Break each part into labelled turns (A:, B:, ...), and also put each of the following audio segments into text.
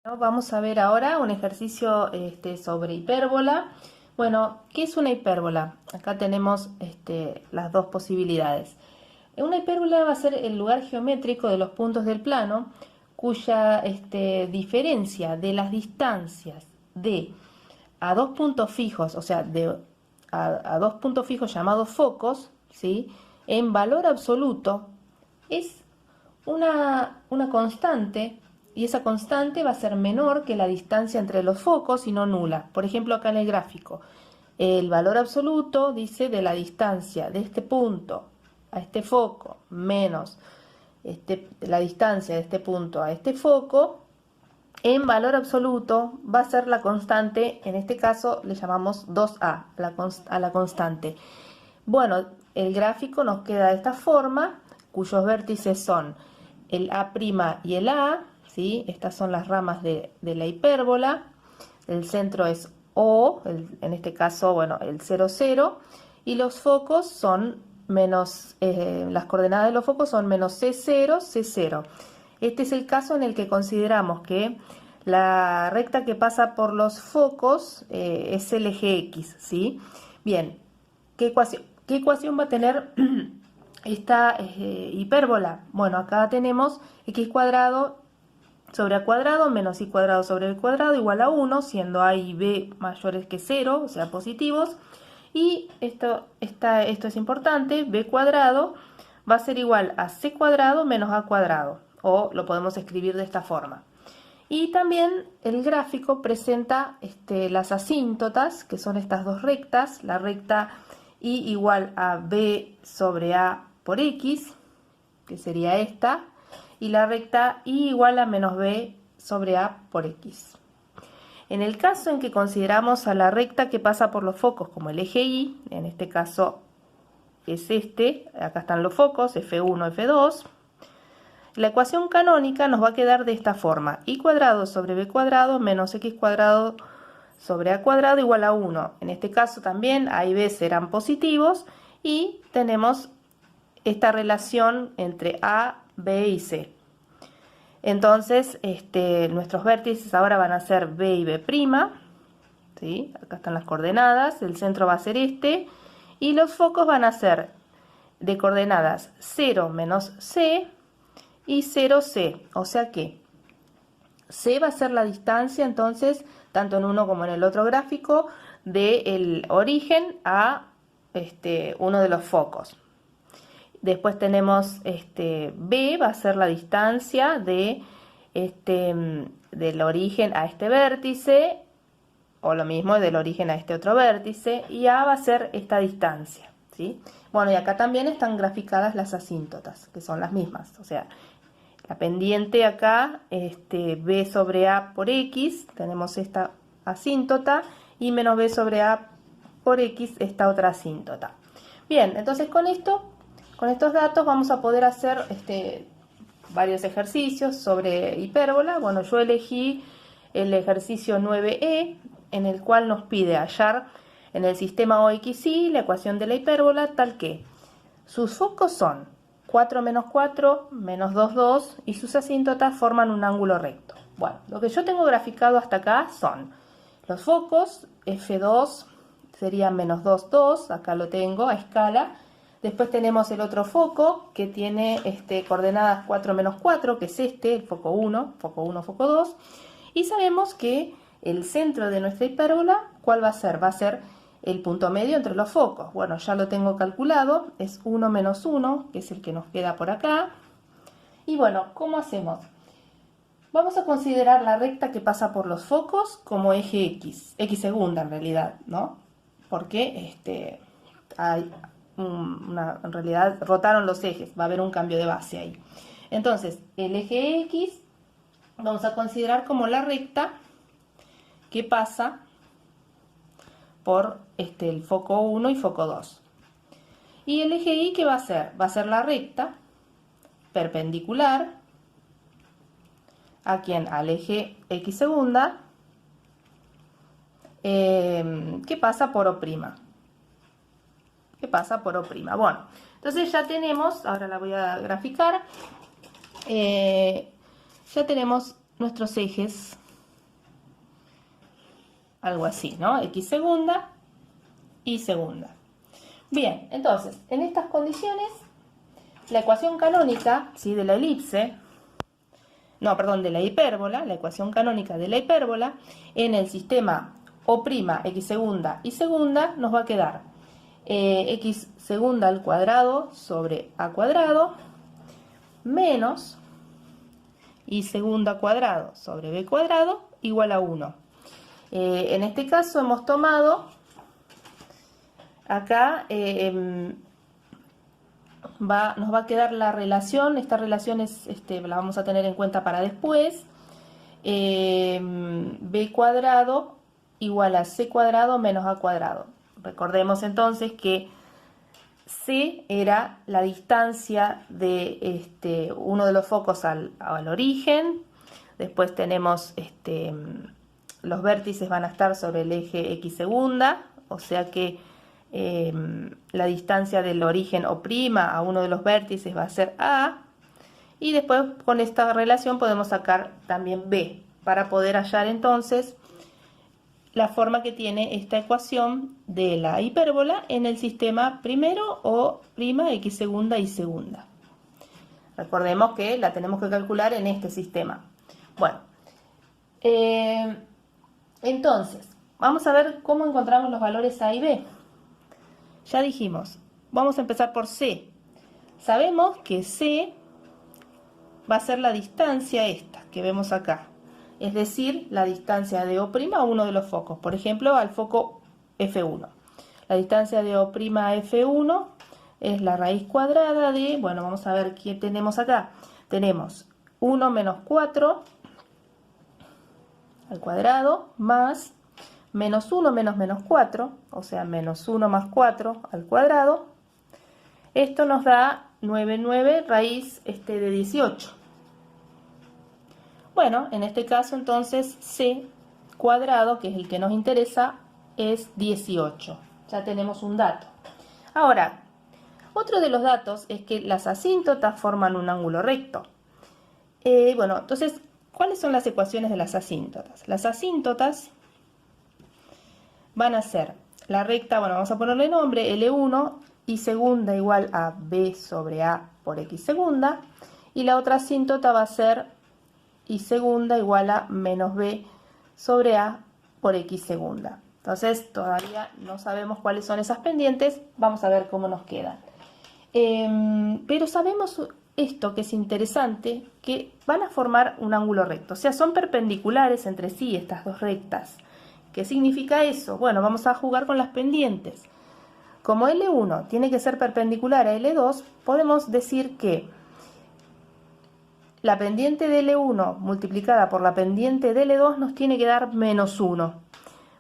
A: Vamos a ver ahora un ejercicio sobre hipérbola. Bueno, ¿qué es una hipérbola? Acá tenemos las dos posibilidades. Una hipérbola va a ser el lugar geométrico de los puntos del plano cuya diferencia de las distancias de a dos puntos fijos, o sea, a dos puntos fijos llamados focos, ¿sí? En valor absoluto es una constante, y esa constante va a ser menor que la distancia entre los focos y no nula. Por ejemplo, acá en el gráfico, el valor absoluto dice de la distancia de este punto a este foco menos la distancia de este punto a este foco. En valor absoluto va a ser la constante, en este caso le llamamos 2a a la constante. Bueno, el gráfico nos queda de esta forma, cuyos vértices son el A' y el A, ¿sí? Estas son las ramas de la hipérbola. El centro es O, en este caso, bueno, el 0, 0. Y los focos son las coordenadas de los focos son menos C0, C0. Este es el caso en el que consideramos que la recta que pasa por los focos es el eje X, ¿sí? Bien, ¿qué ecuación va a tener esta hipérbola? Bueno, acá tenemos x cuadrado sobre a cuadrado menos y cuadrado sobre el cuadrado igual a 1, siendo a y b mayores que 0, o sea, positivos. Y esto es importante, b cuadrado va a ser igual a c cuadrado menos a cuadrado, o lo podemos escribir de esta forma. Y también el gráfico presenta las asíntotas, que son estas dos rectas, la recta y igual a b sobre a por x, que sería esta, y la recta y igual a menos b sobre a por x. En el caso en que consideramos a la recta que pasa por los focos como el eje y, en este caso es acá están los focos, F1, F2, la ecuación canónica nos va a quedar de esta forma: y cuadrado sobre b cuadrado menos x cuadrado sobre a cuadrado igual a 1. En este caso también a y b serán positivos y tenemos esta relación entre a, b y c. Entonces nuestros vértices ahora van a ser b y b', ¿sí? Acá están las coordenadas, el centro va a ser y los focos van a ser de coordenadas 0 menos c y 0c, o sea que c va a ser la distancia entonces, tanto en uno como en el otro gráfico, del origen a uno de los focos. Después tenemos b va a ser la distancia del origen a este vértice, o lo mismo del origen a este otro vértice, y a va a ser esta distancia, ¿sí? Bueno, y acá también están graficadas las asíntotas, que son las mismas, o sea, la pendiente acá, b sobre a por x, tenemos esta asíntota, y menos b sobre a por x, esta otra asíntota. Bien, entonces con estos datos vamos a poder hacer varios ejercicios sobre hipérbola. Bueno, yo elegí el ejercicio 9E, en el cual nos pide hallar en el sistema OXY la ecuación de la hipérbola tal que sus focos son 4 menos 4 menos 2, 2 y sus asíntotas forman un ángulo recto. Bueno, lo que yo tengo graficado hasta acá son los focos, F2 sería menos 2, 2, acá lo tengo a escala. Después tenemos el otro foco que tiene coordenadas 4 menos 4, que es el foco 1, foco 1, foco 2. Y sabemos que el centro de nuestra hipérbola, ¿cuál va a ser? Va a ser el punto medio entre los focos. Bueno, ya lo tengo calculado, es 1 menos 1, que es el que nos queda por acá. Y bueno, ¿cómo hacemos? Vamos a considerar la recta que pasa por los focos como eje X, X segunda en realidad, ¿no? Porque en realidad rotaron los ejes, va a haber un cambio de base ahí. Entonces, el eje X vamos a considerar como la recta que pasa por el foco 1 y foco 2. Y el eje Y, ¿qué va a ser? Va a ser la recta perpendicular a quién, al eje X segunda, que pasa por O'. Que pasa por O'. Bueno, entonces ya tenemos, ahora la voy a graficar, ya tenemos nuestros ejes algo así, ¿no? X segunda y segunda. Bien, entonces, en estas condiciones, la ecuación canónica, ¿sí?, de la elipse, no, perdón, de la hipérbola, la ecuación canónica de la hipérbola, en el sistema O', X segunda y segunda, nos va a quedar X segunda al cuadrado sobre A cuadrado, menos Y segunda cuadrado sobre B cuadrado, igual a 1. En este caso hemos tomado acá, nos va a quedar la relación. Esta relación la vamos a tener en cuenta para después. B cuadrado igual a C cuadrado menos A cuadrado. Recordemos entonces que C era la distancia de uno de los focos al origen. Después tenemos los vértices van a estar sobre el eje X segunda, o sea que la distancia del origen O' a uno de los vértices va a ser A, y después con esta relación podemos sacar también B, para poder hallar entonces la forma que tiene esta ecuación de la hipérbola en el sistema primero O', X segunda y segunda. Recordemos que la tenemos que calcular en este sistema. Bueno, entonces, vamos a ver cómo encontramos los valores A y B. Ya dijimos, vamos a empezar por C. Sabemos que C va a ser la distancia esta que vemos acá, es decir, la distancia de O' a uno de los focos, por ejemplo, al foco F1. La distancia de O' a F1 es la raíz cuadrada de, bueno, vamos a ver qué tenemos acá. Tenemos 1 menos 4 al cuadrado más menos 1 menos menos 4, o sea, menos 1 más 4 al cuadrado. Esto nos da 9 raíz de 18. Bueno, en este caso entonces C cuadrado, que es el que nos interesa, es 18. Ya tenemos un dato. Ahora, otro de los datos es que las asíntotas forman un ángulo recto. Bueno, entonces, ¿cuáles son las ecuaciones de las asíntotas? Las asíntotas van a ser la recta, bueno, vamos a ponerle nombre, L1, y segunda igual a B sobre A por X segunda, y la otra asíntota va a ser y segunda igual a menos B sobre A por X segunda. Entonces, todavía no sabemos cuáles son esas pendientes, vamos a ver cómo nos quedan. Pero sabemos esto que es interesante, que van a formar un ángulo recto, o sea, son perpendiculares entre sí estas dos rectas. ¿Qué significa eso? Bueno, vamos a jugar con las pendientes. Como L1 tiene que ser perpendicular a L2, podemos decir que la pendiente de L1 multiplicada por la pendiente de L2 nos tiene que dar menos 1.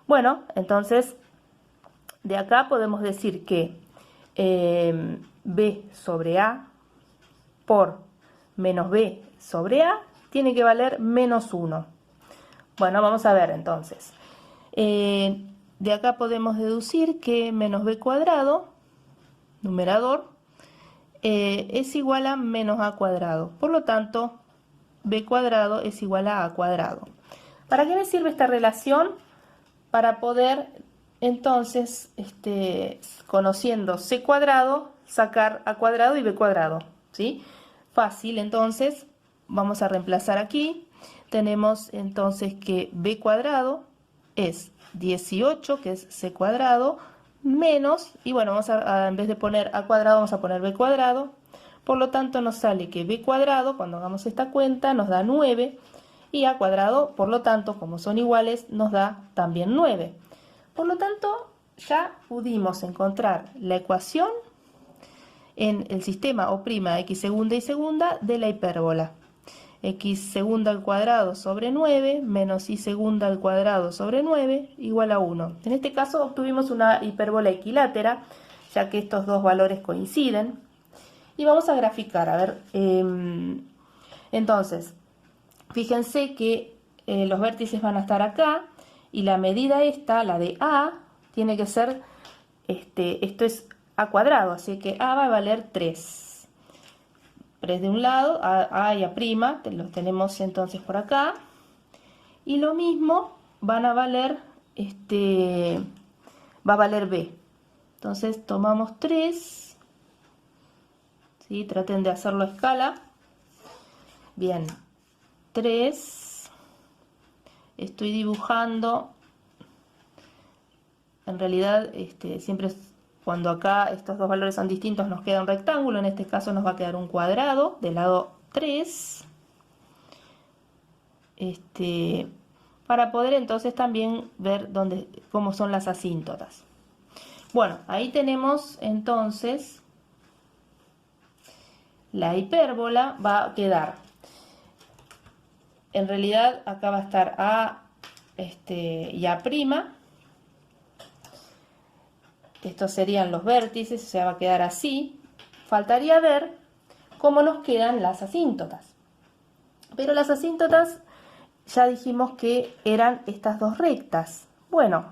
A: Bueno, entonces de acá podemos decir que B sobre A por menos B sobre A tiene que valer menos 1. Bueno, vamos a ver entonces. De acá podemos deducir que menos B cuadrado, numerador, es igual a menos A cuadrado. Por lo tanto, B cuadrado es igual a A cuadrado. ¿Para qué me sirve esta relación? Para poder, entonces, conociendo C cuadrado, sacar A cuadrado y B cuadrado, ¿sí? Fácil, entonces, vamos a reemplazar aquí. Tenemos entonces que B cuadrado es 18, que es C cuadrado, menos, y bueno, vamos en vez de poner A cuadrado, vamos a poner B cuadrado. Por lo tanto, nos sale que B cuadrado, cuando hagamos esta cuenta, nos da 9, y A cuadrado, por lo tanto, como son iguales, nos da también 9. Por lo tanto, ya pudimos encontrar la ecuación en el sistema O' X segunda y segunda de la hipérbola. X segunda al cuadrado sobre 9 menos Y segunda al cuadrado sobre 9 igual a 1. En este caso obtuvimos una hipérbola equilátera, ya que estos dos valores coinciden. Y vamos a graficar, a ver, entonces, fíjense que los vértices van a estar acá, y la medida esta, la de A, tiene que ser, esto es A cuadrado, así que A va a valer 3. 3 de un lado, A y A', los tenemos entonces por acá. Y lo mismo van a valer va a valer b. Entonces tomamos 3, ¿sí? Traten de hacerlo a escala. Bien, 3, estoy dibujando, en realidad siempre cuando acá estos dos valores son distintos nos queda un rectángulo, en este caso nos va a quedar un cuadrado del lado 3, para poder entonces también ver cómo son las asíntotas. Bueno, ahí tenemos entonces la hipérbola, va a quedar, en realidad acá va a estar A y A', estos serían los vértices, o sea, va a quedar así. Faltaría ver cómo nos quedan las asíntotas, pero las asíntotas ya dijimos que eran estas dos rectas. Bueno,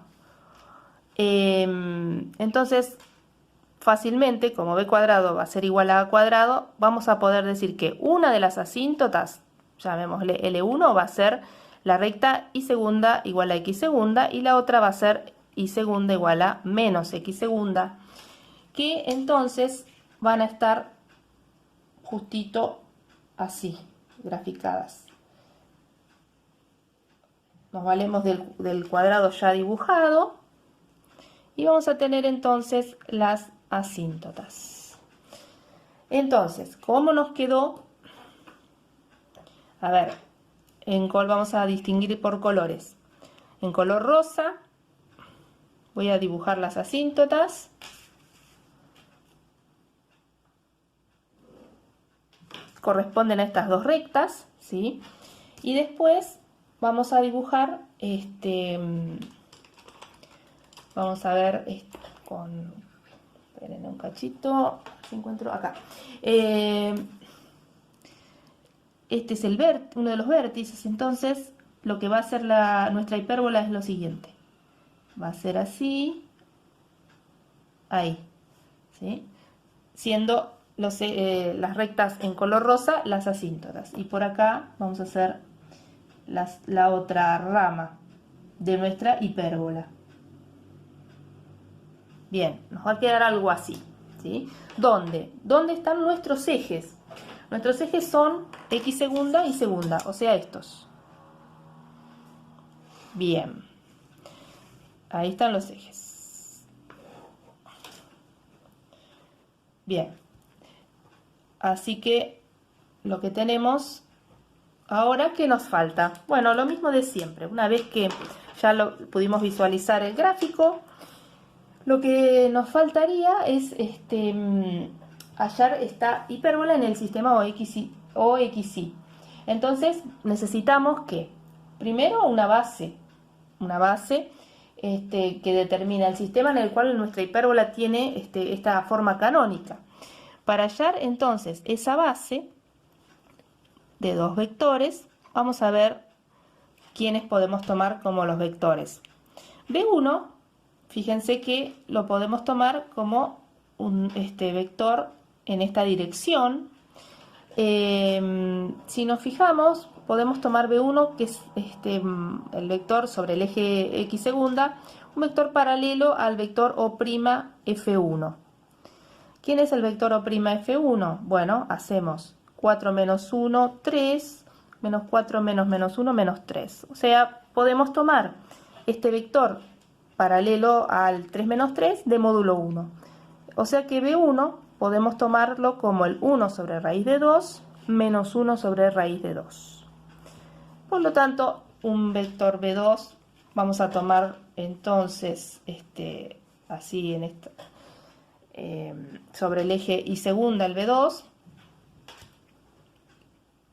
A: entonces fácilmente, como b cuadrado va a ser igual a a cuadrado, vamos a poder decir que una de las asíntotas, llamémosle L1, va a ser la recta y segunda igual a x segunda, y la otra va a ser y segunda igual a menos x segunda, que entonces van a estar justito así, graficadas. Nos valemos del cuadrado ya dibujado y vamos a tener entonces las asíntotas. Entonces, ¿cómo nos quedó? A ver, vamos a distinguir por colores. En color rosa voy a dibujar las asíntotas. Corresponden a estas dos rectas, ¿sí? Y después vamos a dibujar, vamos a ver esperen un cachito, si encuentro acá. Este es uno de los vértices, entonces lo que va a hacer nuestra hipérbola es lo siguiente. Va a ser así, ahí, ¿sí? Siendo las rectas en color rosa las asíntotas. Y por acá vamos a hacer la otra rama de nuestra hipérbola. Bien, nos va a quedar algo así, ¿sí? ¿Dónde? ¿Dónde están nuestros ejes? Nuestros ejes son x segunda y segunda, o sea, estos. Bien. Ahí están los ejes. Bien. Así que lo que tenemos ahora, ¿qué nos falta? Bueno, lo mismo de siempre. Una vez que ya pudimos visualizar el gráfico, lo que nos faltaría es hallar esta hipérbola en el sistema OXY. Entonces necesitamos que, primero, una base que determina el sistema en el cual nuestra hipérbola tiene esta forma canónica. Para hallar entonces esa base de dos vectores, vamos a ver quiénes podemos tomar como los vectores. B1, fíjense que lo podemos tomar como un vector en esta dirección. Si nos fijamos, podemos tomar B1, que es el vector sobre el eje x segunda, un vector paralelo al vector O'F1. ¿Quién es el vector O'F1? Bueno, hacemos 4 menos 1, 3, menos 4 menos menos 1, menos 3. O sea, podemos tomar este vector paralelo al 3 menos 3 de módulo 1. O sea que B1 podemos tomarlo como el 1 sobre raíz de 2 menos 1 sobre raíz de 2. Por lo tanto, un vector B2 vamos a tomar entonces así en esta, sobre el eje y segunda el B2,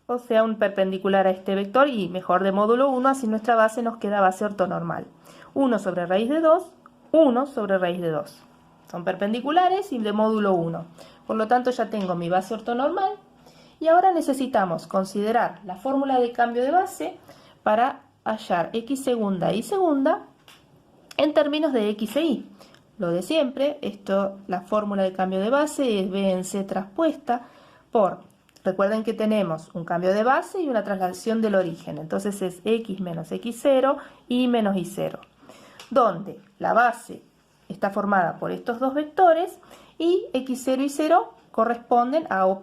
A: o sea, un perpendicular a este vector y mejor de módulo 1, así nuestra base nos queda base ortonormal. 1 sobre raíz de 2, 1 sobre raíz de 2. Son perpendiculares y de módulo 1. Por lo tanto, ya tengo mi base ortonormal. Y ahora necesitamos considerar la fórmula de cambio de base para hallar x segunda y segunda en términos de x e y. Lo de siempre, la fórmula de cambio de base es b en c traspuesta por, recuerden que tenemos un cambio de base y una traslación del origen, entonces es x menos x0 y menos y0. donde la base está formada por estos dos vectores y x0 y 0 corresponden a O',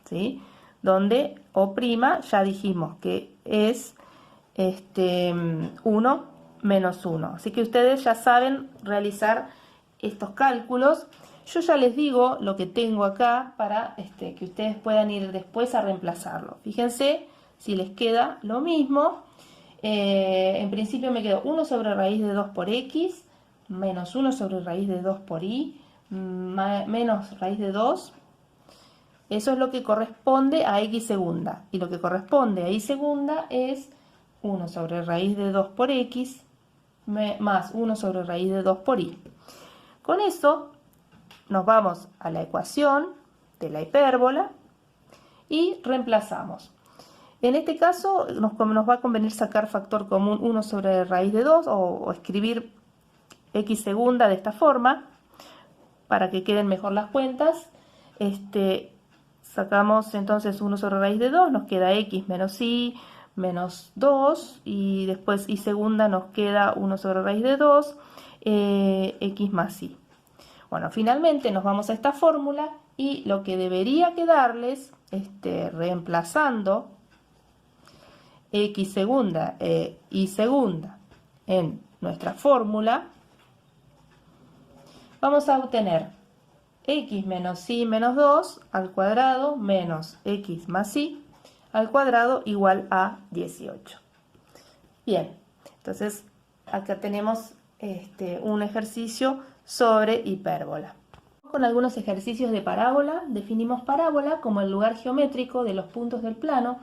A: ¿sí? Donde O' ya dijimos que es 1 menos 1. Así que ustedes ya saben realizar estos cálculos. Yo ya les digo lo que tengo acá para que ustedes puedan ir después a reemplazarlo. Fíjense si les queda lo mismo. En principio me quedó 1 sobre raíz de 2 por x, menos 1 sobre raíz de 2 por y, menos raíz de 2. Eso es lo que corresponde a x segunda. Y lo que corresponde a y segunda es 1 sobre raíz de 2 por x, más 1 sobre raíz de 2 por y. Con eso nos vamos a la ecuación de la hipérbola y reemplazamos. En este caso nos va a convenir sacar factor común 1 sobre raíz de 2 o escribir x segunda de esta forma para que queden mejor las cuentas. Sacamos entonces 1 sobre raíz de 2, nos queda x menos y menos 2 y después y segunda nos queda 1 sobre raíz de 2, x más y. Bueno, finalmente nos vamos a esta fórmula y lo que debería quedarles, reemplazando x segunda y segunda en nuestra fórmula, vamos a obtener x menos y menos 2 al cuadrado menos x más y al cuadrado igual a 18. Bien, entonces acá tenemos un ejercicio sobre hipérbola. Con algunos ejercicios de parábola, definimos parábola como el lugar geométrico de los puntos del plano,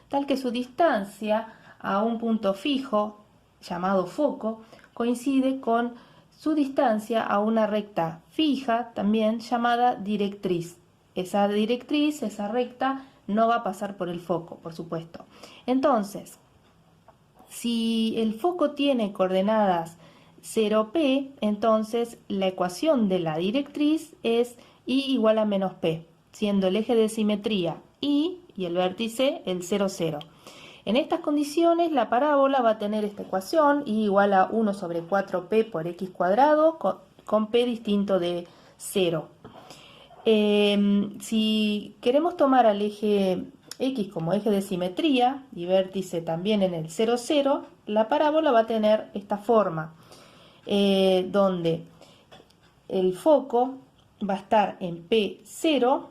A: tal que su distancia a un punto fijo, llamado foco, coincide con su distancia a una recta fija, también llamada directriz. Esa directriz, esa recta, no va a pasar por el foco, por supuesto. Entonces, si el foco tiene coordenadas 0p, entonces la ecuación de la directriz es y igual a menos p, siendo el eje de simetría y el vértice el 0, 0. En estas condiciones la parábola va a tener esta ecuación y igual a 1 sobre 4p por x cuadrado con p distinto de 0. Si queremos tomar al eje x como eje de simetría y vértice también en el 0, 0, la parábola va a tener esta forma, donde el foco va a estar en P0.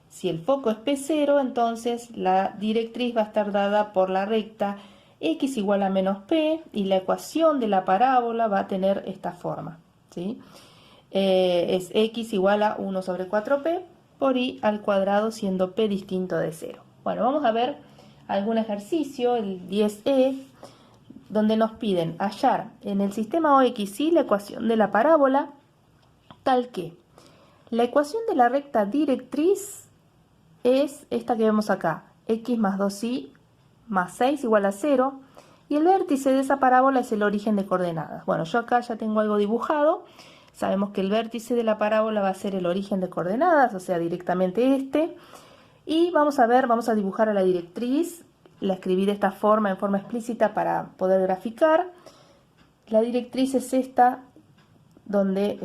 A: Si el foco es P0, entonces la directriz va a estar dada por la recta x igual a menos p y la ecuación de la parábola va a tener esta forma, ¿sí? Es x igual a 1 sobre 4p por y al cuadrado, siendo p distinto de 0. Bueno, vamos a ver algún ejercicio, el 10e, donde nos piden hallar en el sistema OXY la ecuación de la parábola, tal que la ecuación de la recta directriz es esta que vemos acá, x más 2y más 6 igual a 0, y el vértice de esa parábola es el origen de coordenadas. Bueno, yo acá ya tengo algo dibujado. Sabemos que el vértice de la parábola va a ser el origen de coordenadas, o sea, directamente este. Y vamos a dibujar a la directriz. La escribí de esta forma, en forma explícita, para poder graficar. La directriz es esta, donde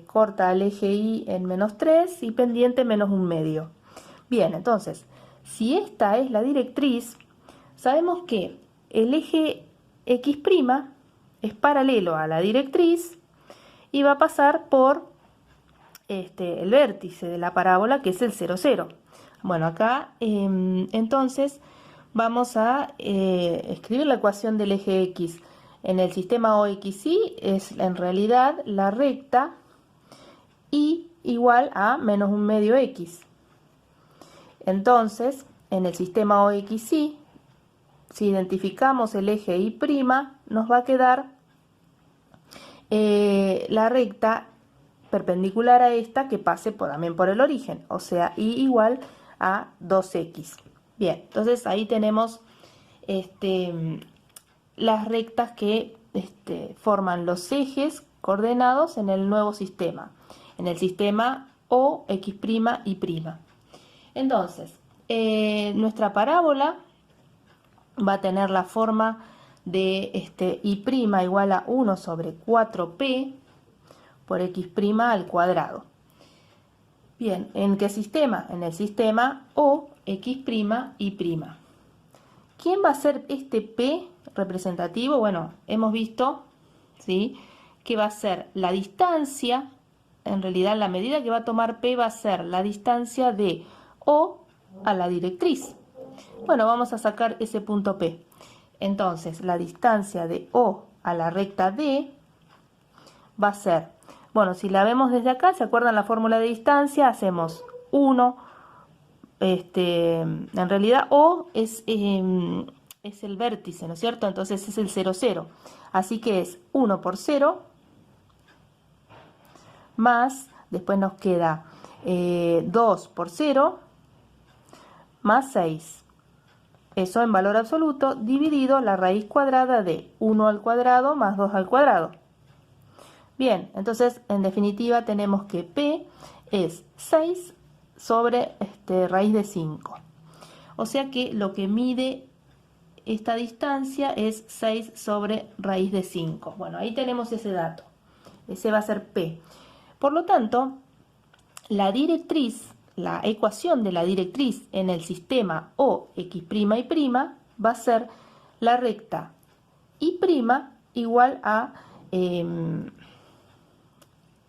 A: corta al eje Y en menos 3 y pendiente menos 1/2. Bien, entonces, si esta es la directriz, sabemos que el eje X' es paralelo a la directriz y va a pasar por el vértice de la parábola, que es el 0, 0. Bueno, acá entonces vamos a escribir la ecuación del eje X. En el sistema OXY es en realidad la recta Y igual a menos 1/2x. Entonces, en el sistema OXY, si identificamos el eje Y', nos va a quedar la recta perpendicular a esta que pase también por el origen, o sea, Y igual a 2x. Bien, entonces ahí tenemos las rectas que forman los ejes coordenados en el nuevo sistema, en el sistema OX' Y'. Entonces, nuestra parábola va a tener la forma de y' igual a 1 sobre 4p por x' al cuadrado. Bien, ¿en qué sistema? En el sistema O, x', y'. ¿Quién va a ser este p representativo? Bueno, hemos visto, ¿sí?, que va a ser la distancia. En realidad, la medida que va a tomar p va a ser la distancia de O a la directriz. Bueno, vamos a sacar ese punto P. Entonces, la distancia de O a la recta D va a ser, bueno, si la vemos desde acá, ¿se acuerdan la fórmula de distancia? Hacemos 1, en realidad O es el vértice, ¿no es cierto? Entonces es el 0, 0. Así que es 1 por 0 más, después nos queda 2 por 0 más 6. Eso en valor absoluto dividido la raíz cuadrada de 1 al cuadrado más 2 al cuadrado. Bien, entonces en definitiva tenemos que P es 6 sobre raíz de 5. O sea que lo que mide esta distancia es 6 sobre raíz de 5. Bueno, ahí tenemos ese dato. Ese va a ser P. Por lo tanto, la directriz, la ecuación de la directriz en el sistema O, x', y' va a ser la recta y' igual a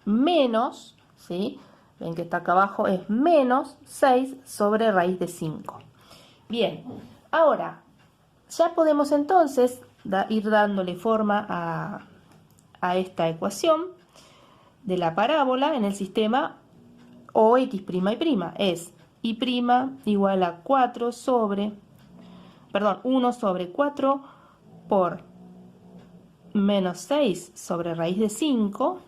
A: menos, ¿sí? Ven que está acá abajo, es menos 6 sobre raíz de 5. Bien, ahora ya podemos entonces ir dándole forma a esta ecuación de la parábola en el sistema O, x', y'. Es y' igual a 1 sobre 4 por menos 6 sobre raíz de 5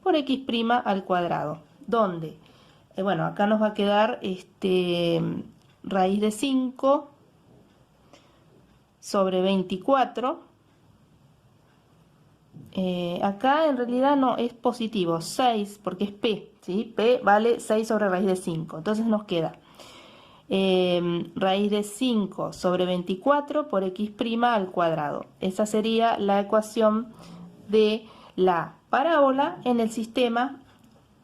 A: por x' al cuadrado, donde, bueno, acá nos va a quedar raíz de 5 sobre 24. Acá en realidad no es positivo, 6, porque es p, ¿sí? P vale 6 sobre raíz de 5. Entonces nos queda raíz de 5 sobre 24 por x' al cuadrado. Esa sería la ecuación de la parábola en el sistema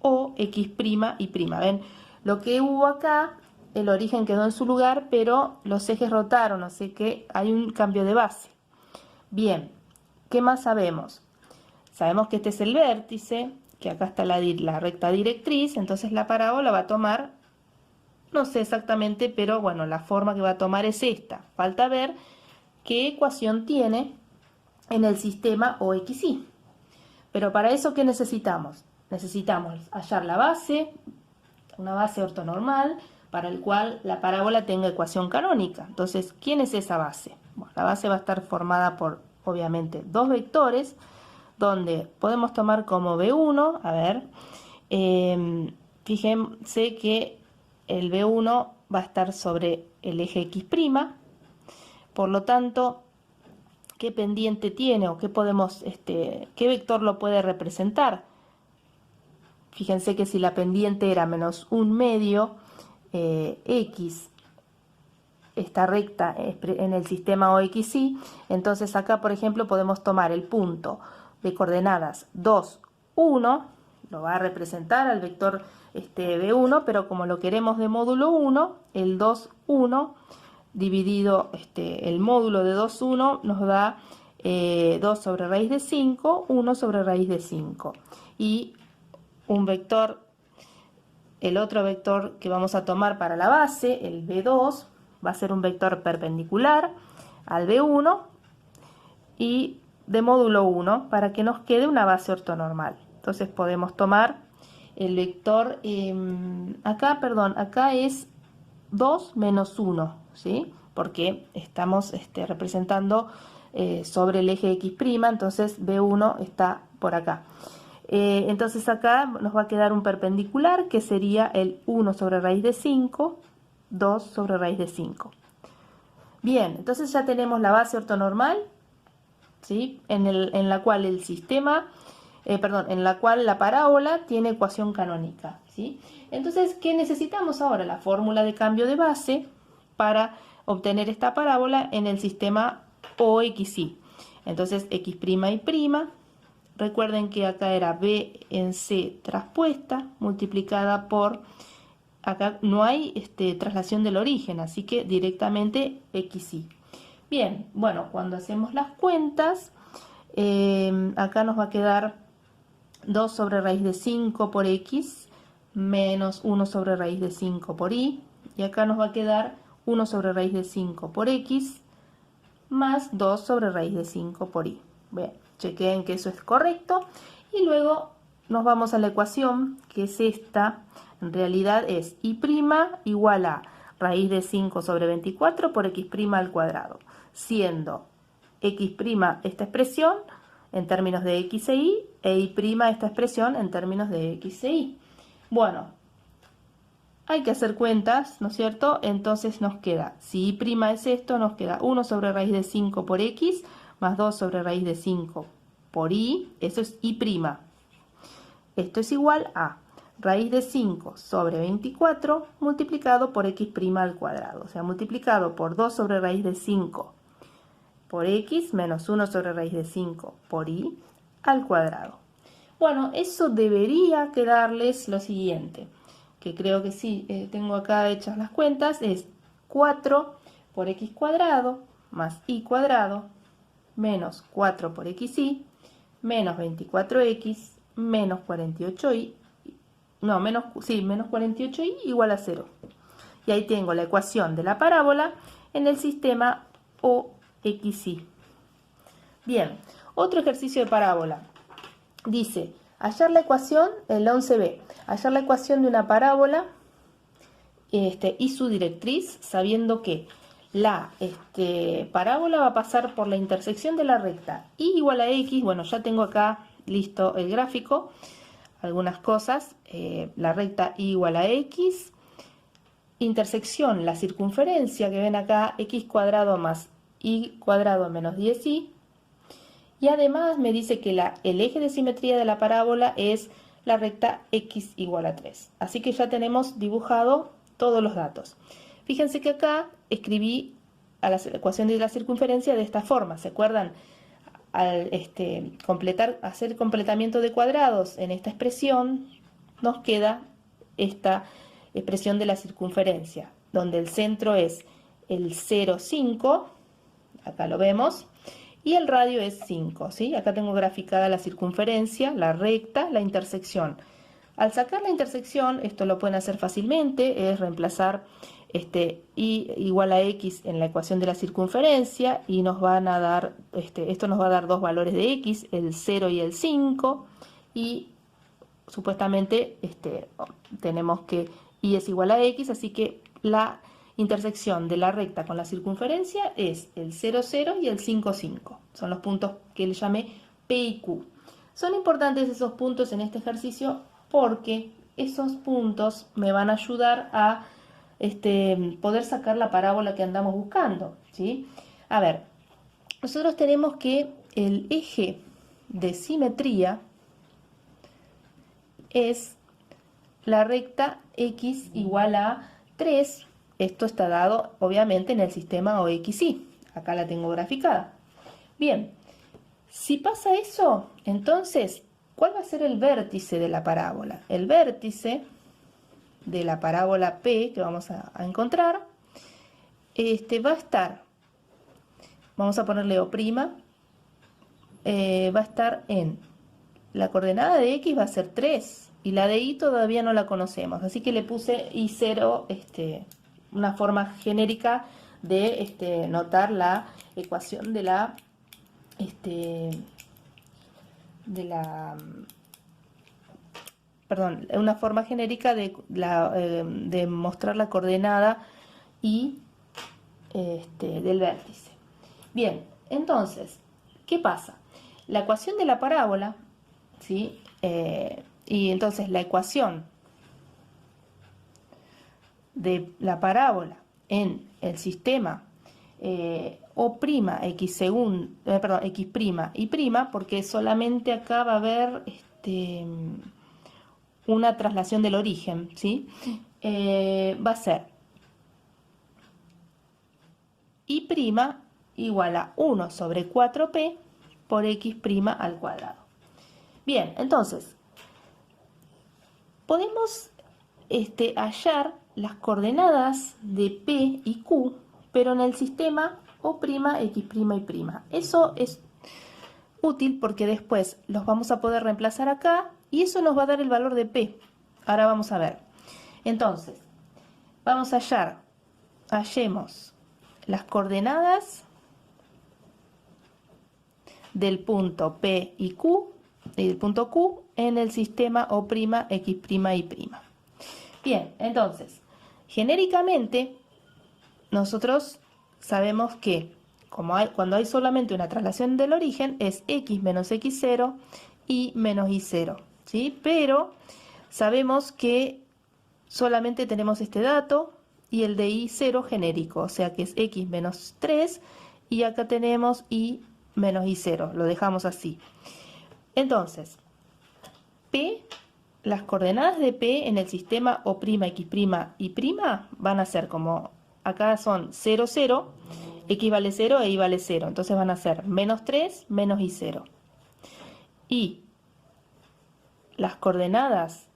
A: O, x', y'. ¿Ven? Lo que hubo acá, el origen quedó en su lugar, pero los ejes rotaron, así que hay un cambio de base. Bien, ¿qué más sabemos? Sabemos que este es el vértice, que acá está la recta directriz, entonces la parábola va a tomar, no sé exactamente, pero bueno, la forma que va a tomar es esta. Falta ver qué ecuación tiene en el sistema OXY. Pero para eso, ¿qué necesitamos? Necesitamos hallar la base, una base ortonormal, para el cual la parábola tenga ecuación canónica. Entonces, ¿quién es esa base? Bueno, la base va a estar formada por, obviamente, dos vectores, donde podemos tomar como B1, a ver, fíjense que el B1 va a estar sobre el eje X', por lo tanto, ¿qué pendiente tiene o qué podemos, qué vector lo puede representar? Fíjense que si la pendiente era menos 1/2, X, esta recta en el sistema OXY, entonces acá, por ejemplo, podemos tomar el punto de coordenadas 2, 1, lo va a representar al vector B1, pero como lo queremos de módulo 1, el 2, 1 dividido el módulo de 2, 1 nos da 2 sobre raíz de 5, 1 sobre raíz de 5. Y un vector, el otro vector que vamos a tomar para la base, el B2, va a ser un vector perpendicular al B1 y de módulo 1 para que nos quede una base ortonormal. Entonces podemos tomar el vector, acá es 2 menos 1, ¿sí? Porque estamos representando sobre el eje X', entonces B1 está por acá. Entonces acá nos va a quedar un perpendicular que sería el 1 sobre raíz de 5, 2 sobre raíz de 5. Bien, entonces ya tenemos la base ortonormal, ¿sí? En la cual el sistema, en la cual la parábola tiene ecuación canónica, ¿sí? Entonces, ¿qué necesitamos ahora? La fórmula de cambio de base para obtener esta parábola en el sistema o xy. Entonces x' y', recuerden que acá era b en c traspuesta multiplicada por, acá no hay traslación del origen, así que directamente xy. Bien, bueno, cuando hacemos las cuentas, acá nos va a quedar 2 sobre raíz de 5 por x menos 1 sobre raíz de 5 por y. Y acá nos va a quedar 1 sobre raíz de 5 por x más 2 sobre raíz de 5 por y. Bien, chequeen que eso es correcto. Y luego nos vamos a la ecuación, que es esta. En realidad es y' igual a raíz de 5 sobre 24 por x' al cuadrado, siendo x' esta expresión en términos de x e y, e y' esta expresión en términos de x e y. Bueno, hay que hacer cuentas, ¿no es cierto? Entonces nos queda, si y' es esto, nos queda 1 sobre raíz de 5 por x más 2 sobre raíz de 5 por y, eso es y'. Esto es igual a raíz de 5 sobre 24 multiplicado por x' al cuadrado, o sea, multiplicado por 2 sobre raíz de 5 por x menos 1 sobre raíz de 5 por y al cuadrado. Bueno, eso debería quedarles lo siguiente, que creo que sí, tengo acá hechas las cuentas, es 4 por x cuadrado más y cuadrado menos 4 por xy menos 24x menos 48y, no, menos 48y igual a 0. Y ahí tengo la ecuación de la parábola en el sistema OXY. Bien, otro ejercicio de parábola. Dice, hallar la ecuación, el 11b, hallar la ecuación de una parábola y su directriz, sabiendo que la parábola va a pasar por la intersección de la recta y igual a x. Bueno, ya tengo acá listo el gráfico, algunas cosas, la recta y igual a x, intersección, la circunferencia que ven acá, x cuadrado más y cuadrado menos 10y, y además me dice que el eje de simetría de la parábola es la recta x igual a 3. Así que ya tenemos dibujado todos los datos. Fíjense que acá escribí a la ecuación de la circunferencia de esta forma. ¿Se acuerdan? Al hacer completamiento de cuadrados en esta expresión, nos queda esta expresión de la circunferencia, donde el centro es el 0,5, acá lo vemos, y el radio es 5, ¿sí? Acá tengo graficada la circunferencia, la recta, la intersección. Al sacar la intersección, esto lo pueden hacer fácilmente, es reemplazar y igual a x en la ecuación de la circunferencia y nos van a dar, esto nos va a dar dos valores de x, el 0 y el 5, y supuestamente tenemos que y es igual a x, así que la intersección de la recta con la circunferencia es el 0, 0 y el 5, 5. Son los puntos que le llamé P y Q. Son importantes esos puntos en este ejercicio porque esos puntos me van a ayudar a poder sacar la parábola que andamos buscando, ¿sí? A ver, nosotros tenemos que el eje de simetría es la recta x igual a 3. Esto está dado obviamente en el sistema OXY. Acá la tengo graficada. Bien, si pasa eso, entonces, ¿cuál va a ser el vértice de la parábola? El vértice de la parábola P que vamos a encontrar va a estar, vamos a ponerle O', va a estar en la coordenada de x va a ser 3 y la de y todavía no la conocemos, así que le puse y0, una forma genérica de notar la ecuación de la perdón, una forma genérica de mostrar la coordenada y del vértice. Bien, entonces, ¿qué pasa? La ecuación de la parábola, ¿sí? Y entonces la ecuación de la parábola en el sistema O', x x' y prima, porque solamente acá va a haber una traslación del origen, ¿sí? Va a ser y' igual a 1 sobre 4p por x' al cuadrado. Bien, entonces, podemos hallar las coordenadas de P y Q, pero en el sistema O', X', Y'. Eso es útil porque después los vamos a poder reemplazar acá y eso nos va a dar el valor de P. Ahora vamos a ver. Entonces, vamos a hallemos las coordenadas del punto P y Q, y del punto Q en el sistema O', X', Y'. Bien, entonces, genéricamente, nosotros sabemos que cuando hay solamente una traslación del origen, es x menos x0 y menos y0, ¿sí? Pero sabemos que solamente tenemos este dato y el de y0 genérico, o sea que es x menos 3 y acá tenemos y menos y0, lo dejamos así. Entonces, P, las coordenadas de P en el sistema O', X', Y' van a ser como, acá son 0, 0, X vale 0 e Y vale 0, entonces van a ser menos 3, menos y0. Y las coordenadas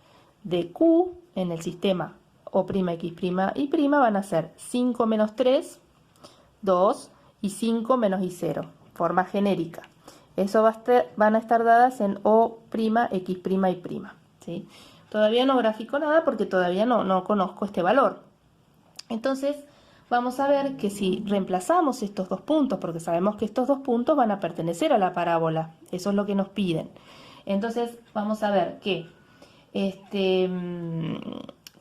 A: de Q en el sistema O', X', Y' van a ser 5 menos 3, 2 y 5 menos y0, forma genérica. Eso van a estar dadas en O', X', Y'. ¿Sí? Todavía no grafico nada porque todavía no conozco este valor. Entonces vamos a ver que si reemplazamos estos dos puntos, porque sabemos que estos dos puntos van a pertenecer a la parábola, eso es lo que nos piden. Entonces vamos a ver que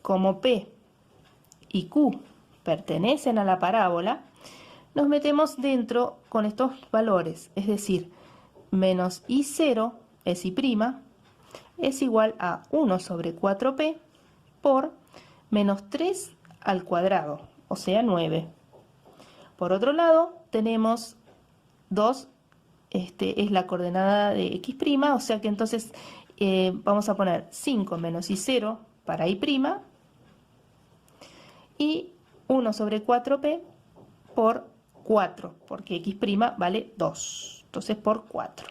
A: como P y Q pertenecen a la parábola, nos metemos dentro con estos valores, es decir, menos y0 es y', es igual a 1 sobre 4p por menos 3 al cuadrado, o sea 9. Por otro lado, tenemos 2, es la coordenada de x', o sea que entonces vamos a poner 5 menos y0 para y', y 1 sobre 4p por 4, porque x' vale 2, entonces por 4.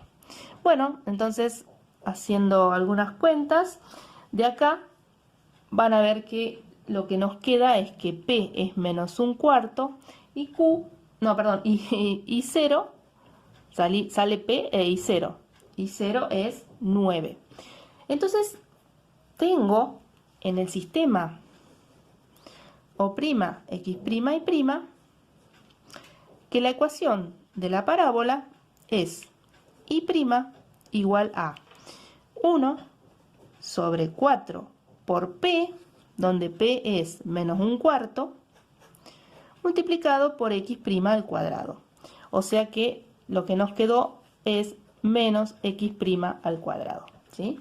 A: Bueno, entonces haciendo algunas cuentas, de acá van a ver que lo que nos queda es que P es menos un cuarto y Q, no, perdón, y 0, sale P e y 0. Y 0 es 9. Entonces, tengo en el sistema O', X', Y', que la ecuación de la parábola es y' igual a 1 sobre 4 por P, donde P es menos un cuarto, multiplicado por x' al cuadrado. O sea que lo que nos quedó es menos x' al cuadrado, ¿sí?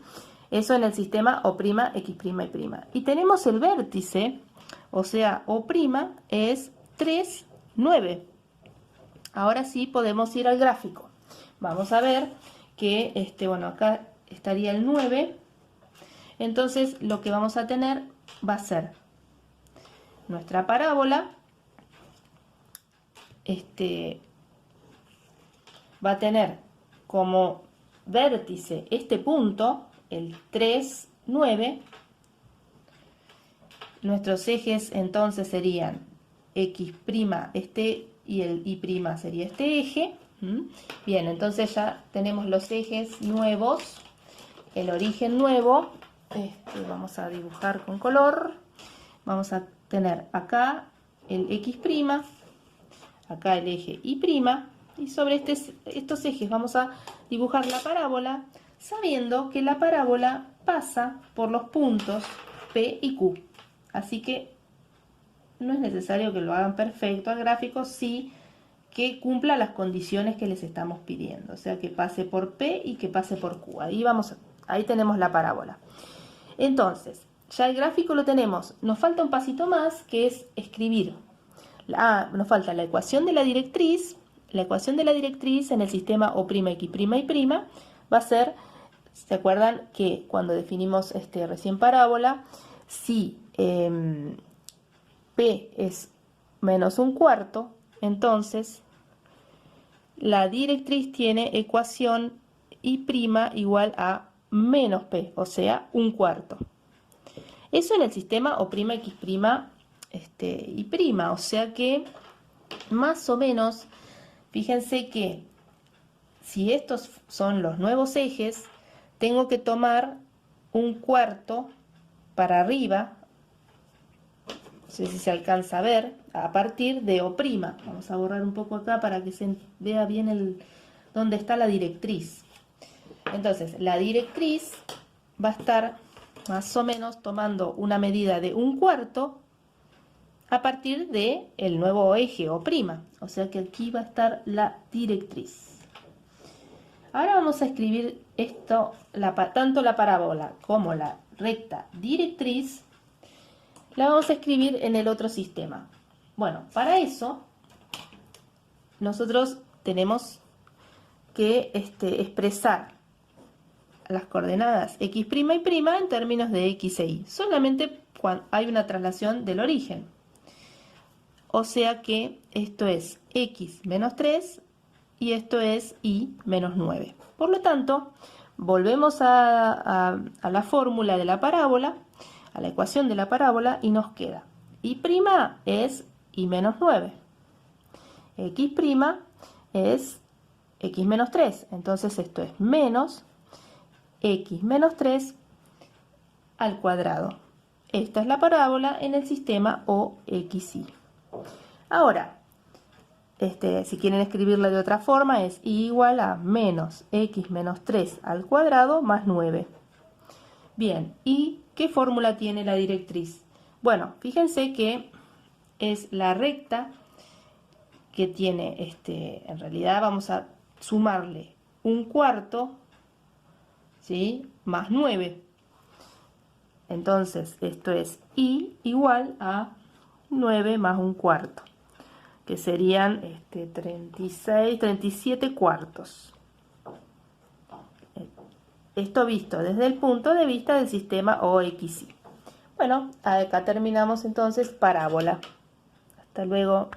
A: Eso en el sistema O', X', Y'. Y tenemos el vértice, o sea, O' es 3, 9. Ahora sí podemos ir al gráfico. Vamos a ver que, bueno, acá estaría el 9. Entonces lo que vamos a tener va a ser nuestra parábola, va a tener como vértice este punto, el 3, 9. Nuestros ejes entonces serían x' y el y' sería este eje. Bien, entonces ya tenemos los ejes nuevos, el origen nuevo. Vamos a dibujar con color. Vamos a tener acá el x', acá el eje y', y sobre estos ejes vamos a dibujar la parábola, sabiendo que la parábola pasa por los puntos P y Q. Así que no es necesario que lo hagan perfecto al gráfico, sí que cumpla las condiciones que les estamos pidiendo, o sea que pase por P y que pase por Q. Ahí tenemos la parábola. Entonces, ya el gráfico lo tenemos. Nos falta un pasito más, que es escribir. Nos falta la ecuación de la directriz. La ecuación de la directriz en el sistema O', X', Y' va a ser, ¿se acuerdan que cuando definimos recién parábola, si P es menos un cuarto, entonces la directriz tiene ecuación y' igual a menos p, o sea, un cuarto. Eso en el sistema O', X', y', o sea que más o menos, fíjense que si estos son los nuevos ejes, tengo que tomar un cuarto para arriba, no sé si se alcanza a ver, a partir de O'. Vamos a borrar un poco acá para que se vea bien dónde está la directriz. Entonces, la directriz va a estar más o menos tomando una medida de un cuarto a partir de el nuevo eje O'. O sea que aquí va a estar la directriz. Ahora vamos a escribir esto, tanto la parábola como la recta directriz, la vamos a escribir en el otro sistema. Bueno, para eso nosotros tenemos que expresar las coordenadas x' y' en términos de x e y, solamente cuando hay una traslación del origen. O sea que esto es x menos 3 y esto es y menos 9. Por lo tanto, volvemos a la fórmula de la parábola, a la ecuación de la parábola, y nos queda y' es y menos 9. X' es x menos 3. Entonces esto es menos x menos 3 al cuadrado. Esta es la parábola en el sistema OXY. Ahora, si quieren escribirla de otra forma, es y igual a menos x menos 3 al cuadrado más 9. Bien, ¿y qué fórmula tiene la directriz? Bueno, fíjense que es la recta que tiene, en realidad vamos a sumarle un cuarto, ¿sí?, más 9. Entonces, esto es y igual a 9 más un cuarto, que serían 37 cuartos. Esto visto desde el punto de vista del sistema OXY. Bueno, acá terminamos entonces parábola. Hasta luego.